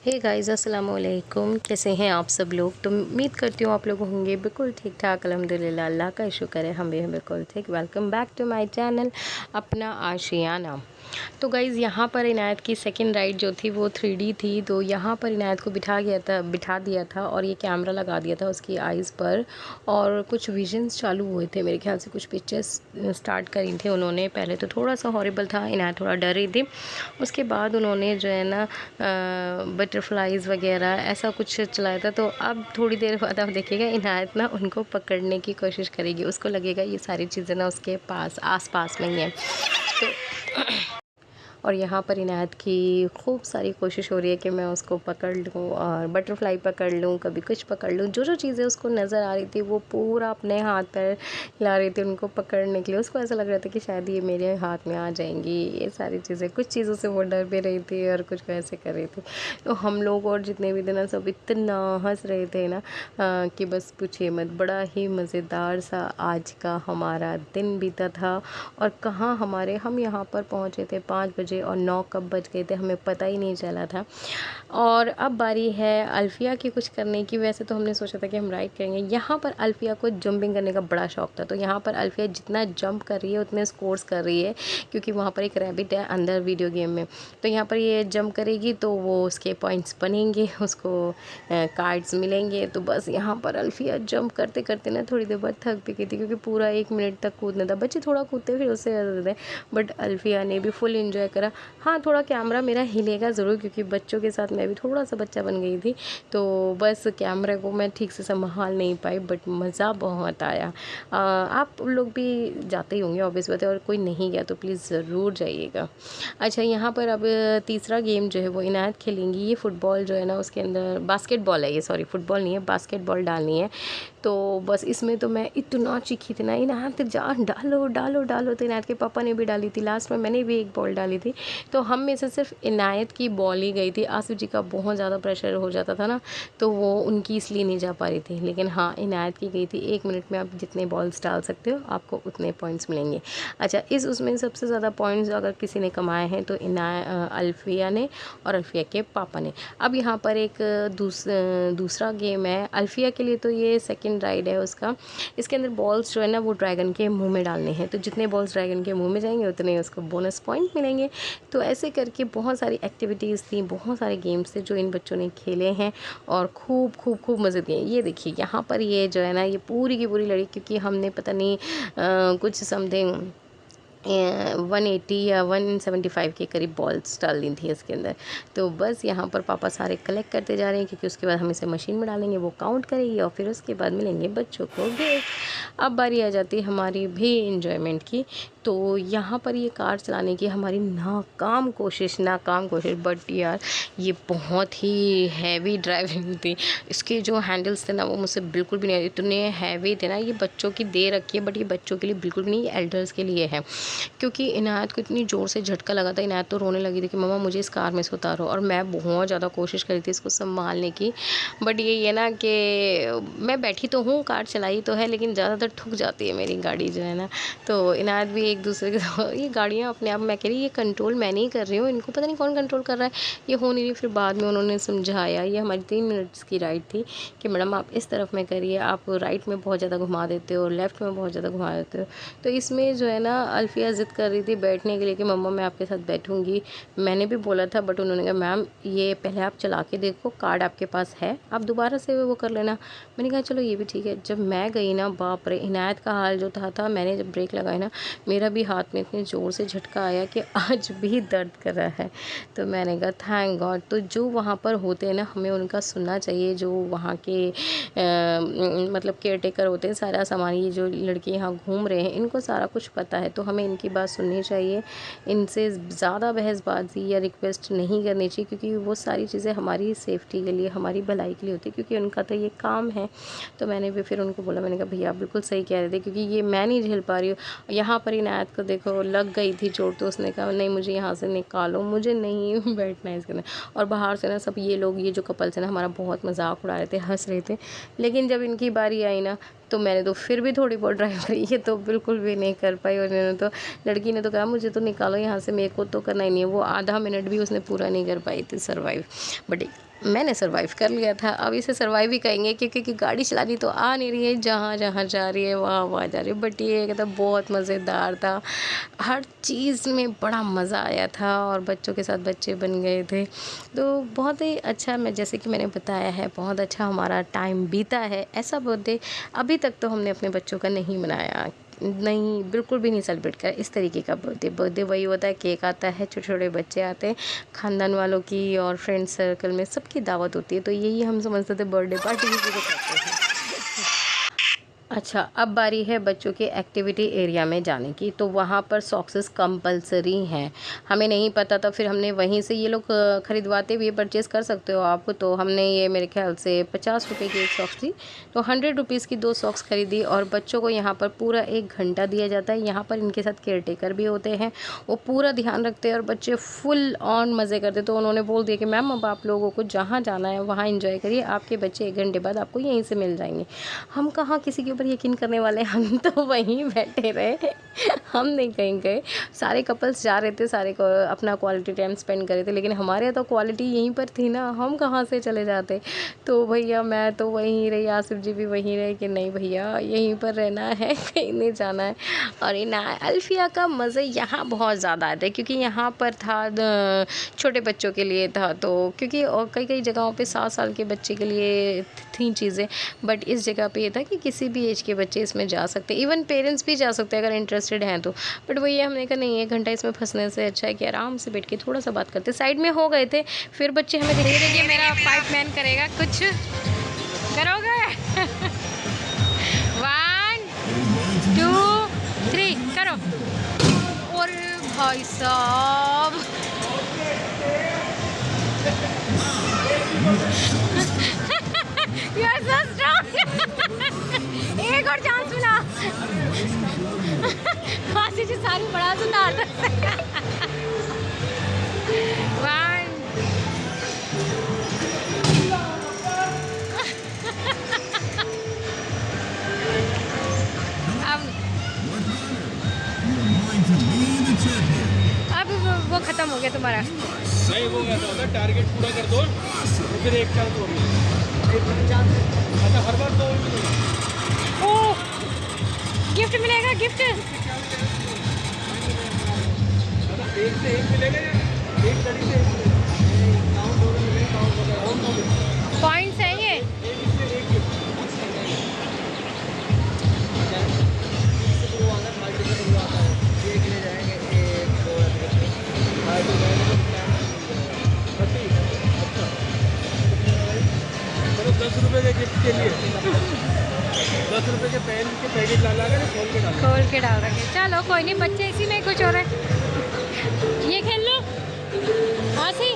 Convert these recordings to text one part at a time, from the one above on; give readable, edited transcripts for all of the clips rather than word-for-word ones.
Hey guys अस्सलाम वालेकुम। कैसे हैं आप सब लोग। तो उम्मीद करती हूँ आप लोग होंगे बिल्कुल ठीक ठाक। अल्हम्दुलिल्लाह, अल्लाह का शुक्र है हम भी हैं बिल्कुल ठीक। Welcome back to my channel Apna Aashiyana. तो गाइज़ यहाँ पर इनायत की सेकंड राइड जो थी वो 3D थी। तो यहाँ पर इनायत को बिठा दिया था और ये कैमरा लगा दिया था उसकी आइज़ पर और कुछ विजन्स चालू हुए थे। मेरे ख्याल से कुछ पिक्चर्स स्टार्ट करी थी उन्होंने। पहले तो थोड़ा सा हॉरिबल था, इनायत थोड़ा डर रही थी। उसके बाद उन्होंने जो है ना बटरफ्लाइज़ वगैरह ऐसा कुछ चलाया था। तो अब थोड़ी देर बाद आप देखिएगा इनायत ना उनको पकड़ने की कोशिश करेगी। उसको लगेगा ये सारी चीज़ें ना उसके पास आस-पास में ही हैं। तो और यहाँ पर इनायत की खूब सारी कोशिश हो रही है कि मैं उसको पकड़ लूँ और बटरफ्लाई पकड़ लूँ, कभी कुछ पकड़ लूँ। जो चीज़ें उसको नज़र आ रही थी वो पूरा अपने हाथ पैर हिला रही थी उनको पकड़ने के लिए। उसको ऐसा लग रहा था कि शायद ये मेरे हाथ में आ जाएंगी ये सारी चीज़ें। कुछ चीज़ों से वो डर भी रही थी और कुछ वैसे कर रही थी। तो हम लोग और जितने भी थे ना सब इतना हंस रहे थे ना कि बस पूछिए मत। बड़ा ही मज़ेदार सा आज का हमारा दिन बीता था। और कहाँ हम यहाँ पर पहुँचे थे 5 बजे और 9 कब बज गए थे हमें पता ही नहीं चला था। और अब बारी है अल्फ़िया की कुछ करने की। वैसे तो हमने सोचा था कि हम राइड करेंगे। यहाँ पर अल्फ़िया को जंपिंग करने का बड़ा शौक था। तो यहाँ पर अल्फ़िया जितना जंप कर रही है उतने स्कोर्स कर रही है, क्योंकि वहाँ पर एक रैबिट है अंदर वीडियो गेम में। तो यहाँ पर ये जंप करेगी तो वो उसके पॉइंट्स बनेंगे, उसको कार्ड्स मिलेंगे। तो बस यहाँ पर अल्फ़िया जंप करते करते ना थोड़ी देर बाद थक भी गई थी, क्योंकि पूरा 1 मिनट तक कूदना था। बच्चे थोड़ा कूदते फिर उससे ज़्यादा थे, बट अल्फ़िया ने भी फुल एंजॉय करा। हाँ, थोड़ा कैमरा मेरा हिलेगा ज़रूर, क्योंकि बच्चों के साथ मैं भी थोड़ा सा बच्चा बन गई थी। तो बस कैमरे को मैं ठीक से संभाल नहीं पाई, बट मज़ा बहुत आया। आप लोग भी जाते ही होंगे ऑब्वियस बात है, और कोई नहीं गया तो प्लीज़ ज़रूर जाइएगा। अच्छा, यहाँ पर अब तीसरा गेम जो है वो इनायत खेलेंगी। ये फुटबॉल जो है ना उसके अंदर बास्केटबॉल है ये, सॉरी फुटबॉल नहीं है, बास्केटबॉल डालनी है। तो बस इसमें तो मैं इतना चीखी थी ना, इनायत जान डालो डालो डालो। तो इनायत के पापा ने भी डाली थी, लास्ट में मैंने भी एक बॉल डाली थी। तो हम में से सिर्फ इनायत की बॉल ही गई थी। आसिफ जी का बहुत ज़्यादा प्रेशर हो जाता था ना, तो वो उनकी इसलिए नहीं जा पा रही थी। लेकिन हाँ, इनायत की गई थी। 1 मिनट में आप जितने बॉल्स डाल सकते हो आपको उतने पॉइंट्स मिलेंगे। अच्छा, उसमें सबसे ज़्यादा पॉइंट्स अगर किसी ने कमाए हैं तो अल्फ़िया ने और अल्फ़िया के पापा ने। अब यहाँ पर एक दूसरा गेम है अल्फ़िया के लिए। तो ये सेकंड राइड है उसका। इसके अंदर बॉल्स जो है ना वो ड्रैगन के मुंह में डालने हैं। तो जितने बॉल्स ड्रैगन के मुंह में जाएंगे उतने उसको बोनस पॉइंट मिलेंगे। तो ऐसे करके बहुत सारी एक्टिविटीज़ थी, बहुत सारे गेम्स थे जो इन बच्चों ने खेले हैं और खूब खूब खूब मज़े दिए। ये देखिए यहाँ पर ये जो है ना ये पूरी की पूरी लड़ी, क्योंकि हमने पता नहीं कुछ समथिंग 180 या 175 के करीब बॉल्स डाल दी थी इसके अंदर। तो बस यहाँ पर पापा सारे कलेक्ट करते जा रहे हैं, क्योंकि उसके बाद हम इसे मशीन में डालेंगे, वो काउंट करेगी और फिर उसके बाद मिलेंगे बच्चों को गिफ्ट। अब बारी आ जाती है हमारी भी इंजॉयमेंट की। तो यहाँ पर ये कार चलाने की हमारी नाकाम कोशिश, बट यार ये बहुत ही हैवी ड्राइविंग थी। इसके जो हैंडल्स थे ना वो मुझसे बिल्कुल भी नहीं, इतने हैवी थे ना। ये बच्चों की दे रखी है, बट ये बच्चों के लिए बिल्कुल भी नहीं, ये एल्डर्स के लिए है। क्योंकि इनायत को इतनी ज़ोर से झटका लगा था, इनायत तो रोने लगी थी कि मम्मा मुझे इस कार में से उतारो। और मैं बहुत ज़्यादा कोशिश करी थी इसको संभालने की, बट यही है ना कि मैं बैठी तो हूँ, कार चलाई तो है, लेकिन ज़्यादातर ठुक जाती है मेरी गाड़ी जो है ना। तो इनायत भी एक दूसरे के ये गाड़ियाँ अपने आप, मैं कह रही ये कंट्रोल मैं नहीं कर रही हूँ, इनको पता नहीं कौन कंट्रोल कर रहा है, ये हो नहीं रही। फिर बाद में उन्होंने समझाया, ये हमारी 3 मिनट्स की राइड थी, कि मैडम आप इस तरफ में करिए, आप राइट में बहुत ज़्यादा घुमा देते हो, लेफ़्ट में बहुत ज़्यादा घुमा देते हो। तो इसमें जो है ना अल्फ़िया ज़िद कर रही थी बैठने के लिए कि मम्मा मैं आपके साथ बैठूंगी। मैंने भी बोला था, बट उन्होंने कहा मैम ये पहले आप चला के देखो, कार्ड आपके पास है, आप दोबारा से वो कर लेना। मैंने कहा चलो ये भी ठीक है। जब मैं गई ना, बाप रे, इनायत का हाल जो था मैंने जब ब्रेक लगाई ना, मेरा भी हाथ में इतने ज़ोर से झटका आया कि आज भी दर्द कर रहा है। तो मैंने कहा थैंक गॉड। तो जो वहाँ पर होते हैं ना हमें उनका सुनना चाहिए, जो वहाँ के मतलब केयर टेकर होते हैं। सारा सामान, ये जो लड़के यहाँ घूम रहे हैं इनको सारा कुछ पता है, तो हमें इनकी बात सुननी चाहिए। इनसे ज़्यादा बहसबाजी या रिक्वेस्ट नहीं करनी चाहिए, क्योंकि वो सारी चीज़ें हमारी सेफ्टी के लिए, हमारी भलाई के लिए होती है, क्योंकि उनका तो ये काम है। तो मैंने भी फिर उनको बोला, मैंने कहा भैया आप बिल्कुल सही कह रहे थे, क्योंकि ये मैं नहीं झेल पा रही हूँ। यहाँ पर इनायत को देखो लग गई थी चोट, तो उसने कहा नहीं मुझे यहाँ से निकालो, मुझे नहीं बैठना है इसके अंदर। और बाहर से ना सब ये लोग, ये जो कपल्स है ना, हमारा बहुत मजाक उड़ा रहे थे, हंस रहे थे। लेकिन जब इनकी बारी आई ना, तो मैंने तो फिर भी थोड़ी बहुत ड्राइव करी, ये तो बिल्कुल भी नहीं कर पाई। उन्होंने तो, लड़की ने तो कहा मुझे तो निकालो यहाँ से, मेरे को तो करना ही नहीं है। वो आधा मिनट भी उसने पूरा नहीं कर पाई थी सर्वाइव। बट मैंने सर्वाइव कर लिया था। अब इसे सर्वाइव ही कहेंगे क्योंकि गाड़ी चलानी तो आ नहीं रही है, जहाँ जहाँ जा रही है वहाँ वहाँ जा रही है। बट ये कहता बहुत मज़ेदार था, हर चीज़ में बड़ा मज़ा आया था और बच्चों के साथ बच्चे बन गए थे। तो बहुत ही अच्छा, मैं जैसे कि मैंने बताया है, बहुत अच्छा हमारा टाइम बीता है। ऐसा बर्थडे अभी तक तो हमने अपने बच्चों का नहीं मनाया, नहीं, बिल्कुल भी नहीं सेलिब्रेट करा इस तरीके का बर्थडे वही होता है, केक आता है, छोटे छोटे बच्चे आते हैं, ख़ानदान वालों की और फ्रेंड सर्कल में सबकी दावत होती है। तो यही हम समझते थे बर्थडे पार्टी किसी को कहते हैं। अच्छा, अब बारी है बच्चों के एक्टिविटी एरिया में जाने की। तो वहाँ पर सॉक्सेस कंपलसरी हैं। हमें नहीं पता था, फिर हमने वहीं से, ये लोग ख़रीदवाते भी, परचेज़ कर सकते हो आप। तो हमने ये मेरे ख्याल से 50 रुपये की एक सॉक्स थी, तो 100 रुपीज़ की 2 सॉक्स ख़रीदी। और बच्चों को यहाँ पर पूरा 1 घंटा दिया जाता है। यहाँ पर इनके साथ केयर टेकर भी होते हैं, वो पूरा ध्यान रखते हैं और बच्चे फुल ऑन मज़े करते। तो उन्होंने बोल दिया कि मैम अब आप लोगों को जहाँ जाना है वहाँ इंजॉय करिए, आपके बच्चे 1 घंटे बाद आपको यहीं से मिल जाएंगे। हम कहाँ किसी के ऊपर यकीन करने वाले, हम तो वहीं बैठे रहे, हम नहीं कहीं गए। सारे कपल्स जा रहे थे, सारे को अपना क्वालिटी टाइम स्पेंड कर रहे थे, लेकिन हमारे तो क्वालिटी यहीं पर थी ना, हम कहाँ से चले जाते। तो भैया मैं तो वहीं रही, आसिफ जी भी वहीं रहे कि नहीं भैया यहीं पर रहना है, कहीं नहीं जाना है। और इन अल्फिया का मज़े यहाँ बहुत ज़्यादा आते हैं क्योंकि यहाँ पर था छोटे बच्चों के लिए था। तो क्योंकि और कई कई जगहों पे 7 साल के बच्चे के लिए थी चीज़ें, बट इस जगह पे ये था कि किसी भी एज के बच्चे इसमें जा सकते हैं, इवन पेरेंट्स भी जा सकते हैं अगर इंटरेस्टेड हैं तो। बट वही हमने कहा नहीं, 1 घंटा इसमें फंसने से अच्छा है कि आराम से बैठ के थोड़ा सा बात करते। साइड में हो गए थे, फिर बच्चे हमें दिखे थे कि मेरा 5 मैन करेगा, कुछ करोगे 1 2 3 करो। और भाई साहब You are so strong. एक और चांस मिला। फांसी जी सारी बड़ा सुधार। 1 अब वो खत्म हो गया तुम्हारा। नहीं वो ऐसा होता है, टारगेट पूरा कर दो तो फिर एक चांस होगी, अच्छा हर बार 2 मिलेगा। ओह गिफ्ट मिलेगा, गिफ्ट एक से एक मिलेगा या एक गाड़ी से एक मिलेगा? काउंट दोनों मिलेगा, काउंट वगैरह पॉइंट्स है ये। एक से एक गिफ्ट शुरू आता है, मल्टी से शुरू आता है, एक ले जाएंगे, 1 2 मल्टी जाएंगे तो 30। अच्छा चलो 10 रुपये के गिफ्ट के लिए 10 रुपये के पेन के पैकेट ला ला कर खोल के डाल रखे। चलो कोई नहीं, बच्चे इसी में कुछ हो रहे हैं। ये खेल लो, हाँ सी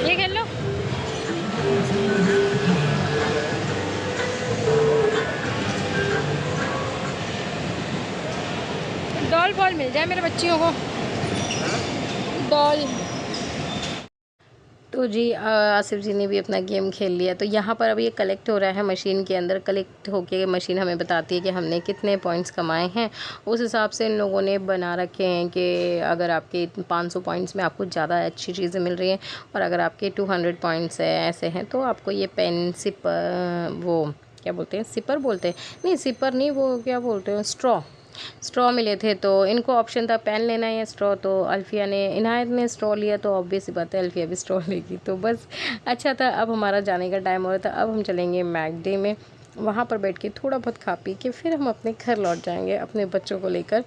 ये खेल लो। डॉल बॉल मिल जाए मेरे बच्चियों को, डॉल। तो जी आसिफ जी ने भी अपना गेम खेल लिया। तो यहाँ पर अभी ये कलेक्ट हो रहा है मशीन के अंदर, कलेक्ट होके मशीन हमें बताती है कि हमने कितने पॉइंट्स कमाए हैं। उस हिसाब से इन लोगों ने बना रखे हैं कि अगर आपके 500 पॉइंट्स में आपको ज़्यादा अच्छी चीज़ें मिल रही हैं और अगर आपके 200 पॉइंट्स ऐसे हैं तो आपको ये पेन वो क्या बोलते हैं, सिपर बोलते हैं, नहीं सिपर नहीं, वो क्या बोलते हैं, स्ट्रॉ मिले थे। तो इनको ऑप्शन था पेन लेना है या स्ट्रॉ। तो अल्फिया ने, इनायत ने स्ट्रॉ लिया, तो ऑब्वियस बात है अल्फिया भी स्ट्रॉ लेगी। तो बस अच्छा था। अब हमारा जाने का टाइम हो रहा था, अब हम चलेंगे मैकडे में, वहाँ पर बैठ के थोड़ा बहुत खा पी के फिर हम अपने घर लौट जाएंगे अपने बच्चों को लेकर।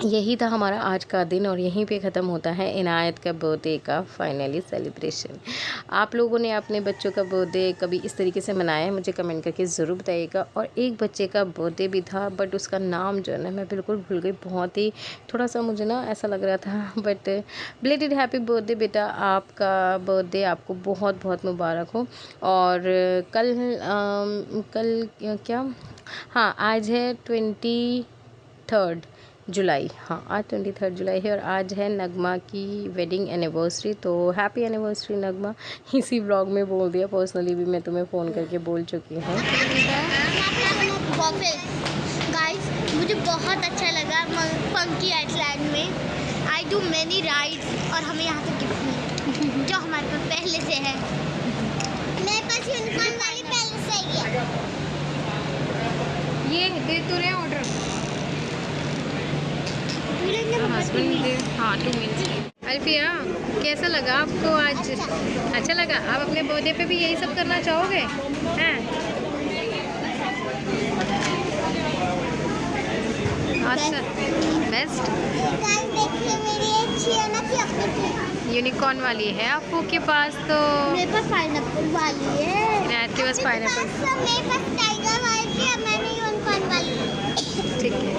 यही था हमारा आज का दिन और यहीं पे ख़त्म होता है इनायत का बर्थडे का फाइनली सेलिब्रेशन। आप लोगों ने अपने बच्चों का बर्थडे कभी इस तरीके से मनाया है, मुझे कमेंट करके ज़रूर बताइएगा। और एक बच्चे का बर्थडे भी था बट उसका नाम जो है ना मैं बिल्कुल भूल गई, बहुत ही थोड़ा सा मुझे ना ऐसा लग रहा था। बट बिलेटेड हैप्पी बर्थडे बेटा, आपका बर्थडे आपको बहुत बहुत मुबारक हो। और कल क्या, हाँ आज है 23 जुलाई, हाँ आज 23 जुलाई है और आज है नगमा की वेडिंग एनिवर्सरी। तो हैप्पी एनिवर्सरी नगमा, इसी ब्लॉग में बोल दिया, पर्सनली भी मैं तुम्हें फ़ोन करके बोल चुकी हूँ। गाइस मुझे बहुत अच्छा लगा फंकी आइलैंड में। आई डू मैनी राइड्स और हमें यहाँ से गिफ्ट मिले जो हमारे पास पहले से है। हस्बैंड हाँ 2 मील्स। अल्फिया कैसा लगा आपको आज? अच्छा लगा? आप अपने बर्थडे पे भी यही सब करना चाहोगे? हैं? अच्छा बेस्ट। यूनिकॉर्न वाली है आपको के पास? तो मेरे पास पाइनएप्पल वाली है। इनायत के पास पाइनएप्पल। मेरे पास टाइगर वाली है, मैंने यूनिकॉर्न वाली। ठीक है।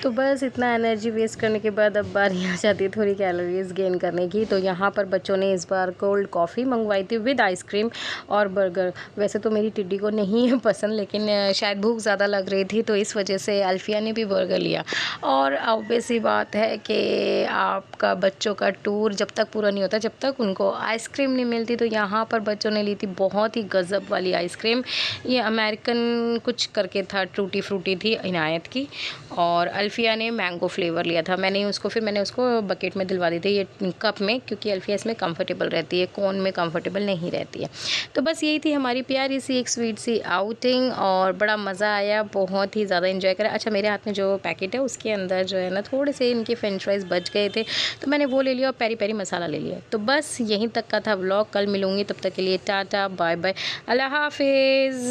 तो बस इतना एनर्जी वेस्ट करने के बाद अब बारी आ जाती है थोड़ी कैलोरीज गेन करने की। तो यहाँ पर बच्चों ने इस बार कोल्ड कॉफ़ी मंगवाई थी विद आइसक्रीम और बर्गर। वैसे तो मेरी टिड्डी को नहीं है पसंद, लेकिन शायद भूख ज़्यादा लग रही थी तो इस वजह से अल्फिया ने भी बर्गर लिया। और ऑब्वियस सी बात है कि आपका बच्चों का टूर जब तक पूरा नहीं होता जब तक उनको आइसक्रीम नहीं मिलती। तो यहाँ पर बच्चों ने ली थी बहुत ही गज़ब वाली आइसक्रीम। ये अमेरिकन कुछ करके था, टूटी फ्रूटी थी इनायत की, और अल्फिया ने मैंगो फ्लेवर लिया था। मैंने उसको बकेट में दिलवा दी थी ये कप में, क्योंकि अल्फिया इसमें कंफर्टेबल रहती है, कोन में कंफर्टेबल नहीं रहती है। तो बस यही थी हमारी प्यारी सी एक स्वीट सी आउटिंग और बड़ा मज़ा आया, बहुत ही ज़्यादा एंजॉय करा। अच्छा मेरे हाथ में जो पैकेट है उसके अंदर जो है ना थोड़े से इनके फ्रेंच फ्राइज़ बच गए थे तो मैंने वो ले लिया और पेरी पेरी मसाला ले लिया। तो बस यहीं तक का था व्लॉग। कल मिलूँगी, तब तक के लिए टाटा बाय बाय, अल्लाह हाफिज़।